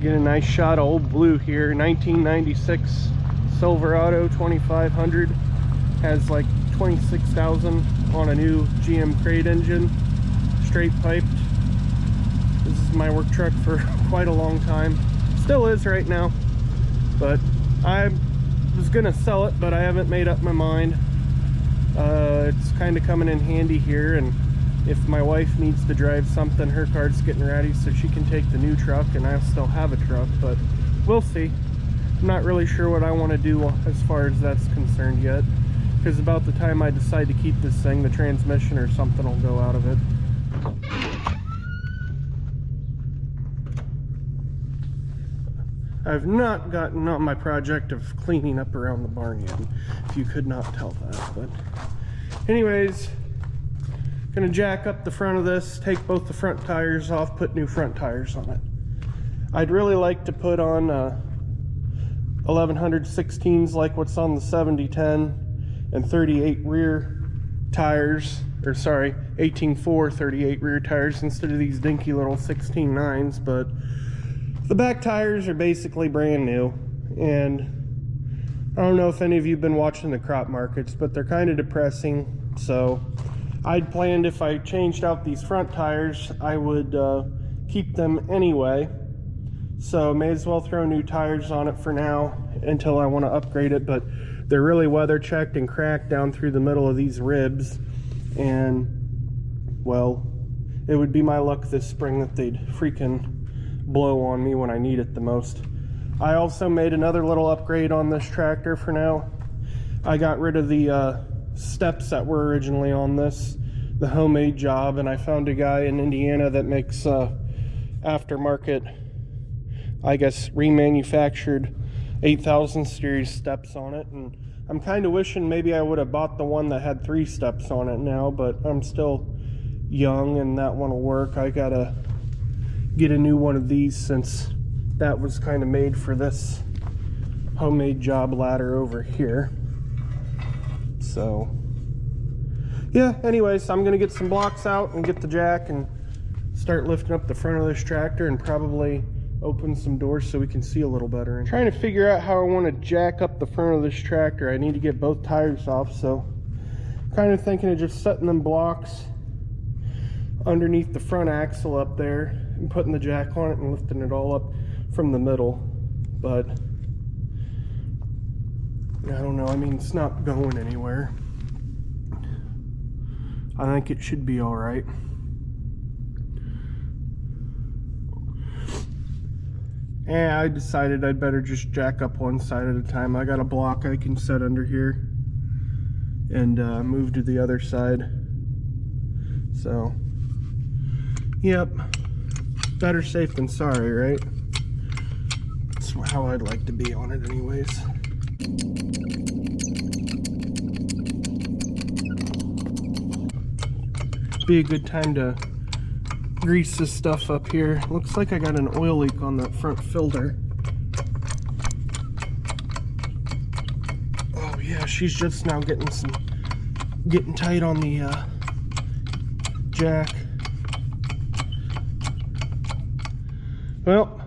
Get a nice shot of Old Blue here. 1996 Silverado 2500. Has like 26,000 on a new GM crate engine. Straight piped. This is my work truck for quite a long time. Still is right now. But I was gonna sell it, but I haven't made up my mind. It's kind of coming in handy here, and if my wife needs to drive something, her car's getting ready so she can take the new truck, and I still have a truck, but we'll see. I'm not really sure what I want to do as far as that's concerned yet, because about the time I decide to keep this thing, the transmission or something will go out of it. I've not gotten on my project of cleaning up around the barn yet, if you could not tell that. But anyways, gonna jack up the front of this, take both the front tires off, put new front tires on it. I'd really like to put on 1116s like what's on the 7010 and 38 rear tires, or sorry, 18.4 38 rear tires instead of these dinky little 16.9s, but the back tires are basically brand new, and I don't know if any of you have been watching the crop markets, but they're kind of depressing. So I'd planned if I changed out these front tires, I would keep them anyway. So may as well throw new tires on it for now until I want to upgrade it, but they're really weather checked and cracked down through the middle of these ribs, and well, it would be my luck this spring that they'd freaking blow on me when I need it the most. I also made another little upgrade on this tractor for now. I got rid of the steps that were originally on this, the homemade job, and I found a guy in Indiana that makes aftermarket, I guess remanufactured 8000 series steps on it, and I'm kind of wishing maybe I would have bought the one that had 3 steps on it now, but I'm still young and that one will work. I gotta get a new one of these since that was kind of made for this homemade job ladder over here. So yeah, anyways, I'm gonna get some blocks out and get the jack and start lifting up the front of this tractor and probably open some doors so we can see a little better. And trying to figure out how I want to jack up the front of this tractor. I need to get both tires off, so kind of thinking of just setting them blocks underneath the front axle up there and putting the jack on it and lifting it all up from the middle. But I don't know, I mean, it's not going anywhere. I think it should be all right. And I decided I'd better just jack up one side at a time. I got a block I can set under here and move to the other side. So yep, better safe than sorry, right? That's how I'd like to be on it anyways. Be a good time to grease this stuff up here. Looks like I got an oil leak on that front filter. Oh yeah, she's just now getting tight on the jack. Well,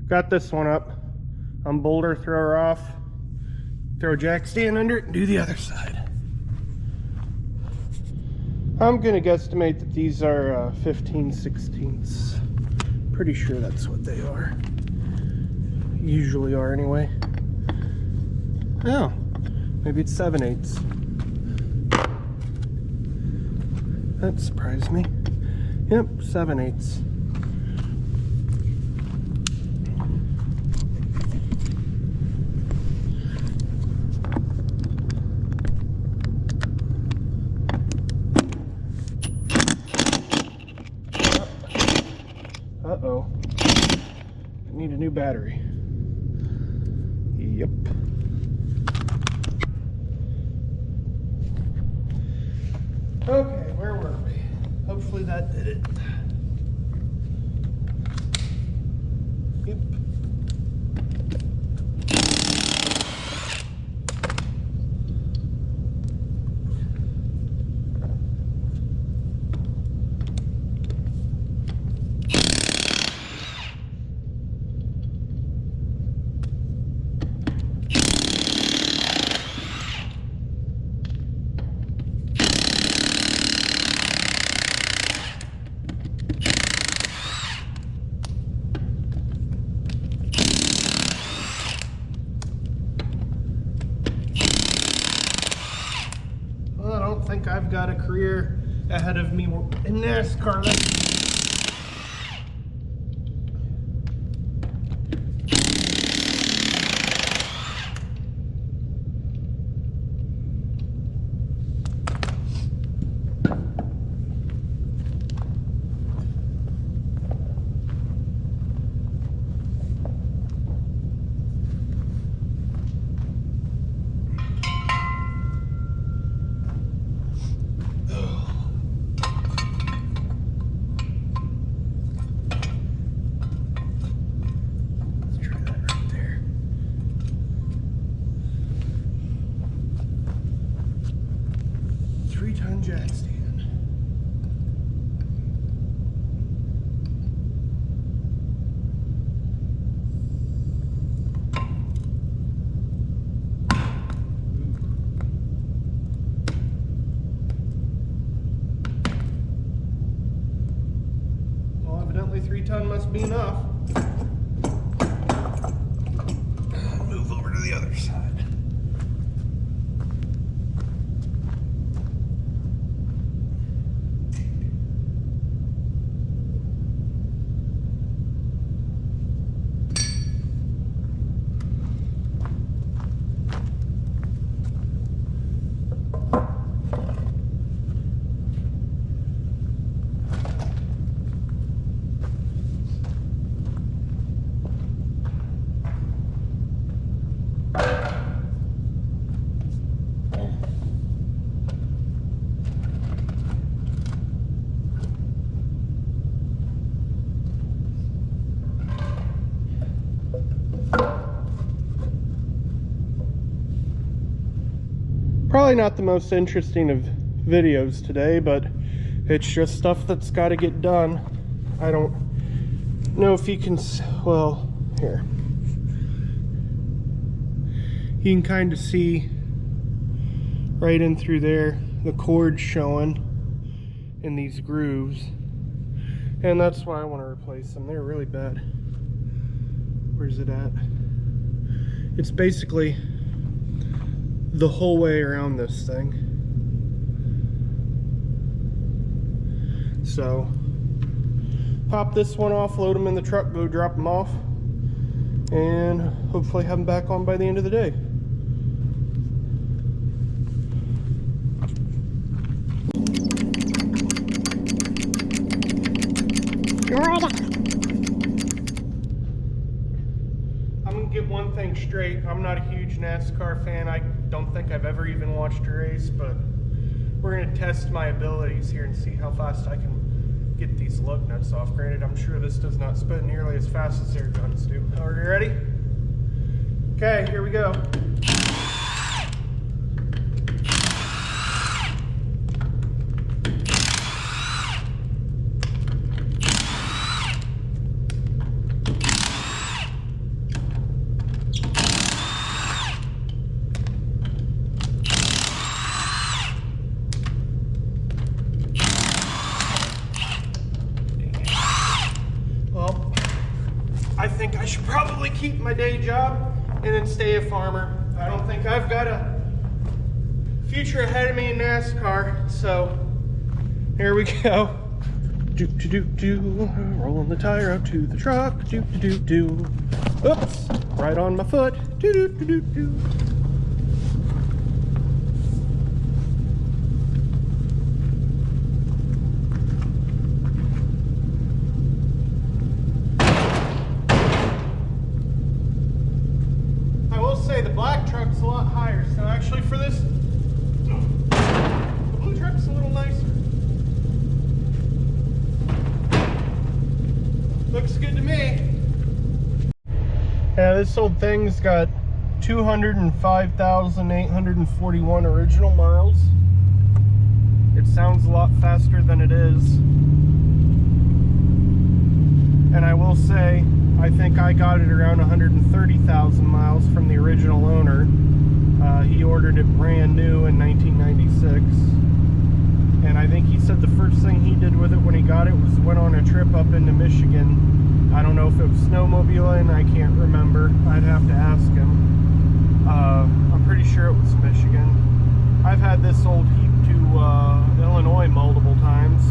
got this one up. Unbolt her, throw her off, throw a jack stand under it, and do the other side. I'm gonna guesstimate that these are 15/16ths. Pretty sure that's what they are. Usually are anyway. Oh, maybe it's 7/8. That surprised me. Yep, 7/8. Uh-oh. I need a new battery. Yep. Okay, where were we? Hopefully that did it. Yep. I've got a career ahead of me in NASCAR. Jack stand. Well, evidently 3 ton must be enough. Move over to the other side. Probably not the most interesting of videos today, but it's just stuff that's got to get done. I don't know if you can, well, here. You can kind of see right in through there the cords showing in these grooves, and that's why I want to replace them. They're really bad. Where's it at? It's basically the whole way around this thing. So pop this one off, load them in the truck, go drop them off, and hopefully have them back on by the end of the day. I'm gonna get one thing straight. I'm not a huge NASCAR fan. I don't think I've ever even watched a race, but we're gonna test my abilities here and see how fast I can get these lug nuts off. Granted, I'm sure this does not spin nearly as fast as air guns do. Are you ready? Okay, here we go. I think I should probably keep my day job and then stay a farmer. I don't think I've got a future ahead of me in NASCAR, so here we go. Rolling the tire up to the truck. Oops, right on my foot. The black truck's a lot higher, so actually for this, the blue truck's a little nicer. Looks good to me. Yeah, this old thing's got 205,841 original miles. It sounds a lot faster than it is. And I will say, I think I got it around 130,000 miles from the original owner. He ordered it brand new in 1996. And I think he said the first thing he did with it when he got it was went on a trip up into Michigan. I don't know if it was snowmobiling, I can't remember. I'd have to ask him. I'm pretty sure it was Michigan. I've had this old heap to Illinois multiple times.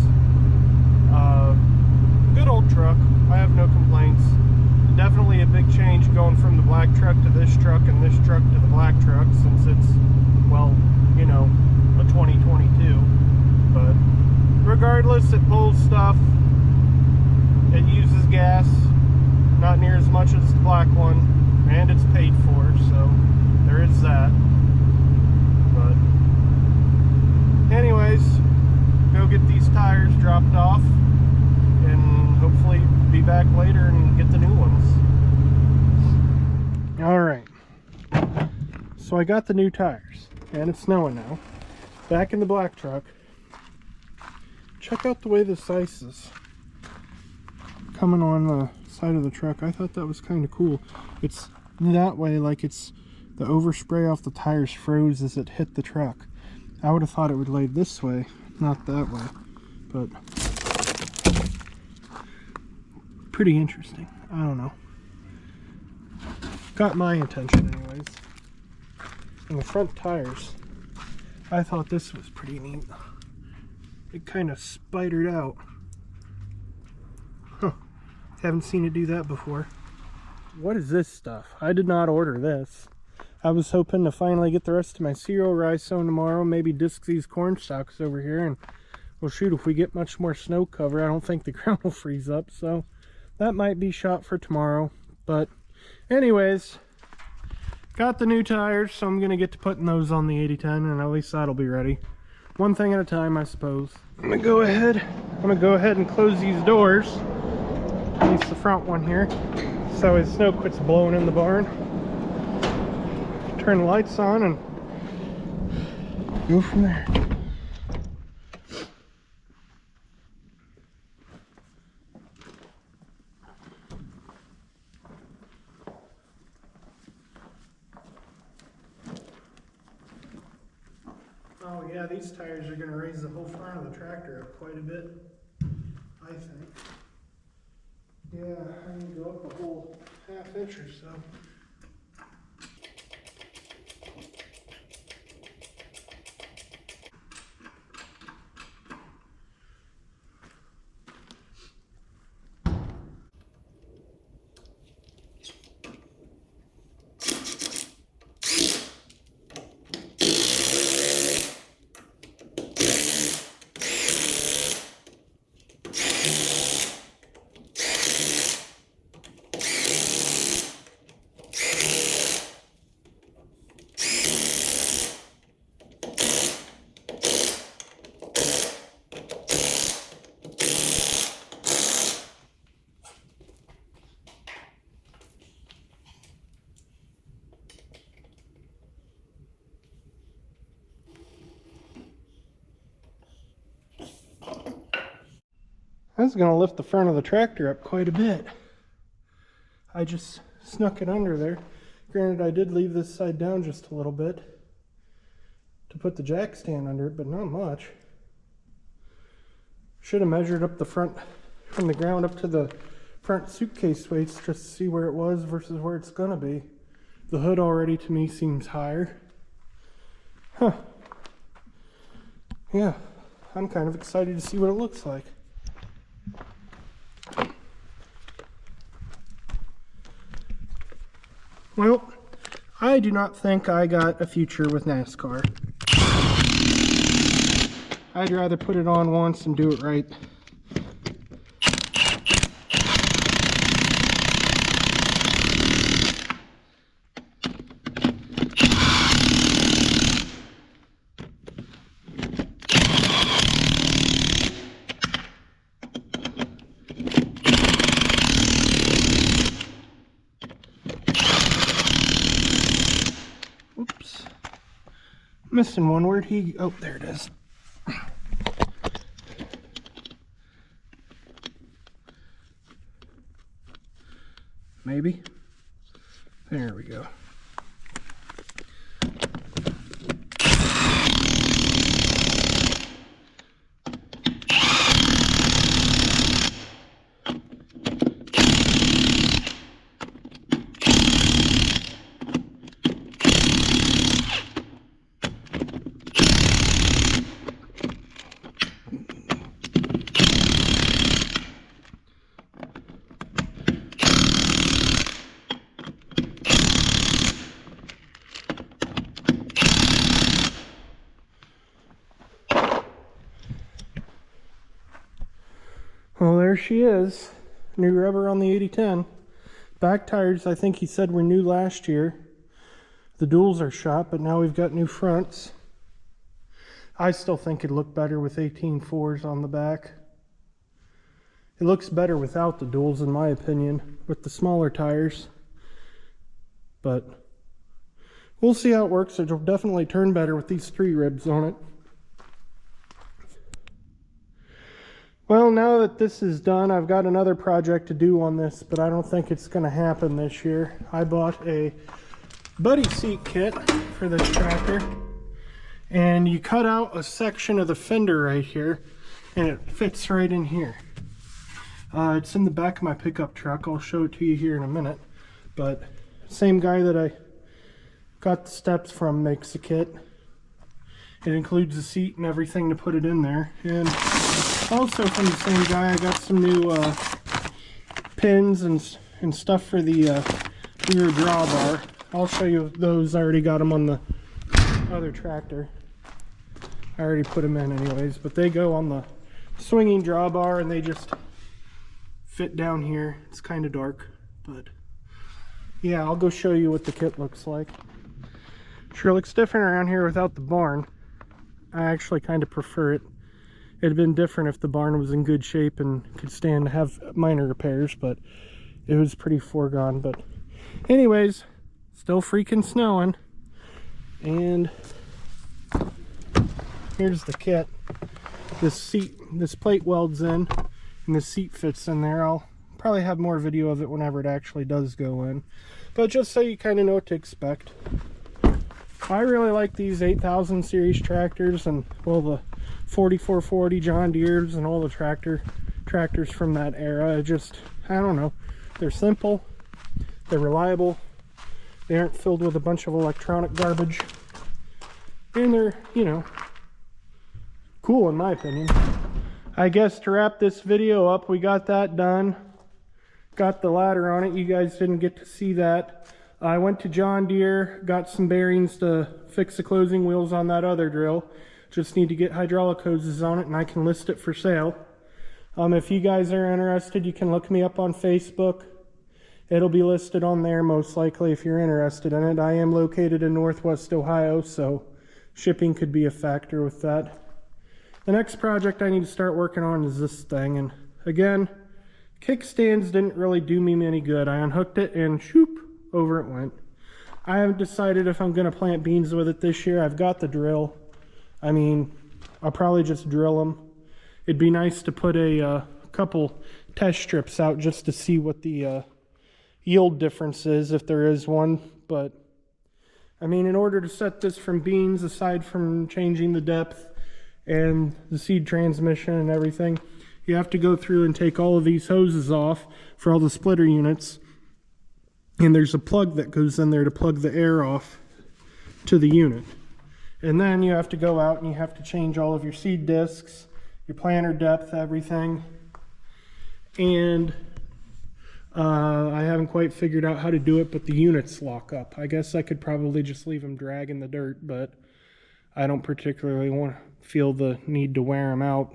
Good old truck. I have no complaints. Definitely a big change going from the black truck to this truck and this truck to the black truck, since it's, well, you know, a 2022. But regardless, it pulls stuff. It uses gas, not near as much as the black one, and it's paid for, so there is that. But anyways, go get these tires dropped off and hopefully be back later and get the new ones. Alright, so I got the new tires, and it's snowing now. Back in the black truck. Check out the way this ice is coming on the side of the truck. I thought that was kind of cool. It's that way, like it's the overspray off the tires froze as it hit the truck. I would have thought it would lay this way, not that way, but pretty interesting. I don't know. Got my attention anyways. And the front tires, I thought this was pretty neat. It kind of spidered out. Huh. Haven't seen it do that before. What is this stuff? I did not order this. I was hoping to finally get the rest of my cereal rice sown tomorrow, maybe disc these corn stalks over here, and well, shoot, if we get much more snow cover, I don't think the ground will freeze up, so that might be shot for tomorrow. But anyways, got the new tires, so I'm gonna get to putting those on the 8010, and at least that'll be ready. One thing at a time, I suppose. I'm gonna go ahead and close these doors, at least the front one here, so as snow quits blowing in the barn. Turn the lights on and go from there. Oh yeah, these tires are going to raise the whole front of the tractor up quite a bit, I think. Yeah, I need to go up a whole half inch or so. That's going to lift the front of the tractor up quite a bit. I just snuck it under there. Granted, I did leave this side down just a little bit to put the jack stand under it, but not much. Should have measured up the front from the ground up to the front suitcase weights just to see where it was versus where it's going to be. The hood already to me seems higher. Huh. Yeah, I'm kind of excited to see what it looks like. Well, I do not think I got a future with NASCAR. I'd rather put it on once and do it right. Oops. Missing one. Where'd he... Oh, there it is. Maybe. There we go. there she is. New rubber on the 8010. Back tires, I think he said, were new last year. The duals are shot, but now we've got new fronts. I still think it'd look better with 18.4s on the back. It looks better without the duals, in my opinion, with the smaller tires. But we'll see how it works. It'll definitely turn better with these 3 ribs on it. Well, now that this is done, I've got another project to do on this, but I don't think it's going to happen this year. I bought a buddy seat kit for this tractor, and you cut out a section of the fender right here, and it fits right in here. It's in the back of my pickup truck. I'll show it to you here in a minute, but same guy that I got the steps from makes the kit. It includes the seat and everything to put it in there. And also from the same guy, I got some new pins and stuff for the rear drawbar. I'll show you those. I already got them on the other tractor. I already put them in anyways, but they go on the swinging drawbar and they just fit down here. It's kind of dark, but yeah, I'll go show you what the kit looks like. Sure looks different around here without the barn. I actually kind of prefer it. It'd been different if the barn was in good shape and could stand to have minor repairs, but it was pretty foregone. But anyways, still freaking snowing, and here's the kit. This plate welds in and the seat fits in there. I'll probably have more video of it whenever it actually does go in, but just so you kind of know what to expect. I really like these 8000 series tractors, and well, the 4440 John Deeres and all the tractors from that era. I don't know, they're simple, they're reliable, they aren't filled with a bunch of electronic garbage, and they're, you know, cool in my opinion. I guess to wrap this video up, we got that done. Got the ladder on it. You guys didn't get to see that. I went to John Deere, got some bearings to fix the closing wheels on that other drill. Just need to get hydraulic hoses on it and I can list it for sale. If you guys are interested, you can look me up on Facebook. It'll be listed on there most likely if you're interested in it. I am located in Northwest Ohio, so shipping could be a factor with that. The next project I need to start working on is this thing, and again, kickstands didn't really do me any good. I unhooked it and shoop, over it went. I haven't decided if I'm going to plant beans with it this year. I've got the drill. I mean, I'll probably just drill them. It'd be nice to put a couple test strips out just to see what the yield difference is, if there is one. But I mean, in order to set this from beans, aside from changing the depth and the seed transmission and everything, you have to go through and take all of these hoses off for all the splitter units, and there's a plug that goes in there to plug the air off to the unit. And then you have to go out and you have to change all of your seed discs, your planter depth, everything. And I haven't quite figured out how to do it, but the units lock up. I guess I could probably just leave them drag in the dirt, but I don't particularly feel the need to wear them out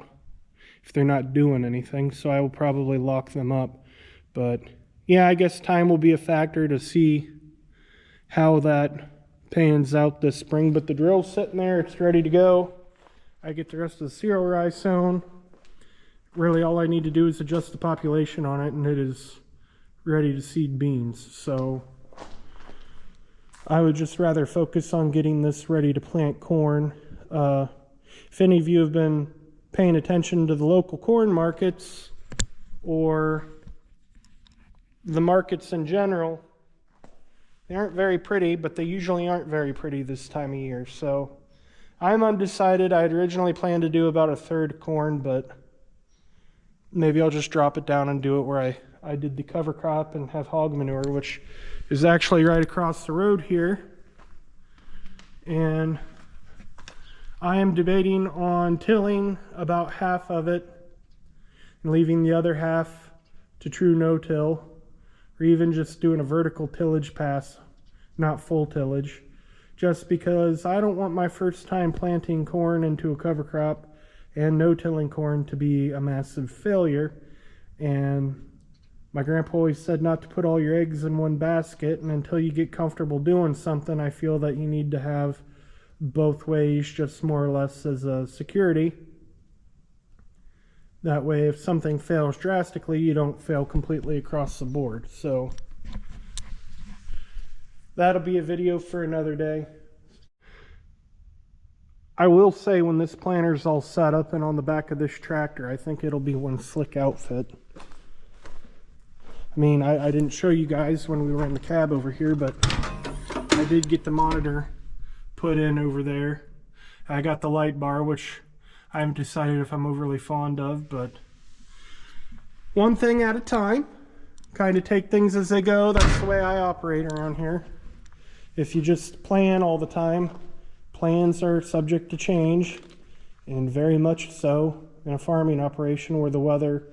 if they're not doing anything, so I will probably lock them up. But yeah, I guess time will be a factor to see how that pans out this spring. But the drill's sitting there, it's ready to go. I get the rest of the cereal rye sown. Really all I need to do is adjust the population on it and it is ready to seed beans. So I would just rather focus on getting this ready to plant corn. If any of you have been paying attention to the local corn markets or the markets in general, they aren't very pretty, but they usually aren't very pretty this time of year. So I'm undecided. I had originally planned to do about a third corn, but maybe I'll just drop it down and do it where I did the cover crop and have hog manure, which is actually right across the road here. And I am debating on tilling about half of it and leaving the other half to true no-till, or even just doing a vertical tillage pass, not full tillage, just because I don't want my first time planting corn into a cover crop and no-tilling corn to be a massive failure. And my grandpa always said not to put all your eggs in one basket, and until you get comfortable doing something, I feel that you need to have both ways, just more or less as a security. That way, if something fails drastically, you don't fail completely across the board. So that'll be a video for another day. I will say, when this planter's all set up and on the back of this tractor, I think it'll be one slick outfit. I mean, I didn't show you guys when we were in the cab over here, but I did get the monitor put in over there. I got the light bar, which I haven't decided if I'm overly fond of, but one thing at a time. Kind of take things as they go. That's the way I operate around here. If you just plan all the time, plans are subject to change, and very much so in a farming operation where the weather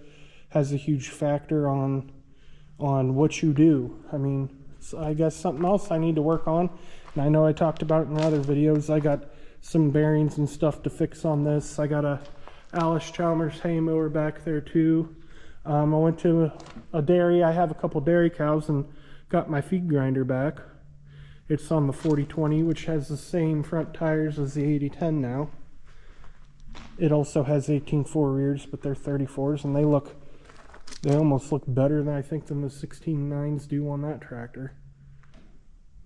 has a huge factor on what you do. I mean, so I guess something else I need to work on, and I know I talked about it in other videos. I got some bearings and stuff to fix on this. I got a Allis Chalmers hay mower back there too. I went to a dairy. I have a couple dairy cows and got my feed grinder back. It's on the 40/20, which has the same front tires as the 80/10 now. It also has 18.4 rears, but they're 34s, and they almost look better than I think than the 16.9s do on that tractor,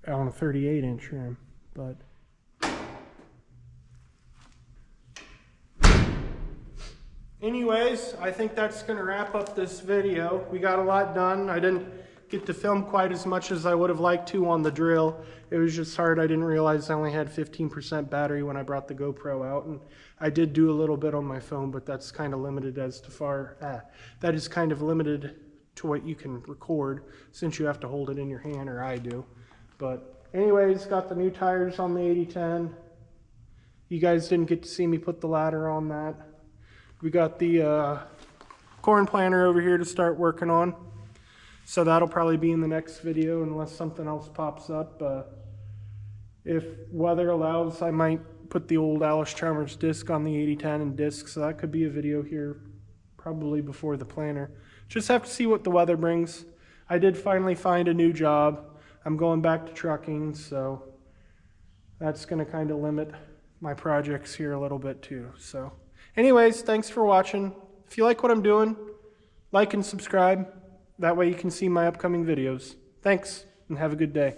on a 38-inch rim. But anyways, I think that's going to wrap up this video. We got a lot done. I didn't get to film quite as much as I would have liked to on the drill. It was just hard. I didn't realize I only had 15% battery when I brought the GoPro out, and I did do a little bit on my phone, but that's kind of limited as to that is kind of limited to what you can record, since you have to hold it in your hand, or I do. But anyways, got the new tires on the 80/10. You guys didn't get to see me put the ladder on that. We got the corn planter over here to start working on. So that'll probably be in the next video unless something else pops up. If weather allows, I might put the old Allis Chalmers disc on the 80/10 and disc, so that could be a video here probably before the planter. Just have to see what the weather brings. I did finally find a new job. I'm going back to trucking, so that's going to kind of limit my projects here a little bit too. So anyways, thanks for watching. If you like what I'm doing, like and subscribe. That way you can see my upcoming videos. Thanks, and have a good day.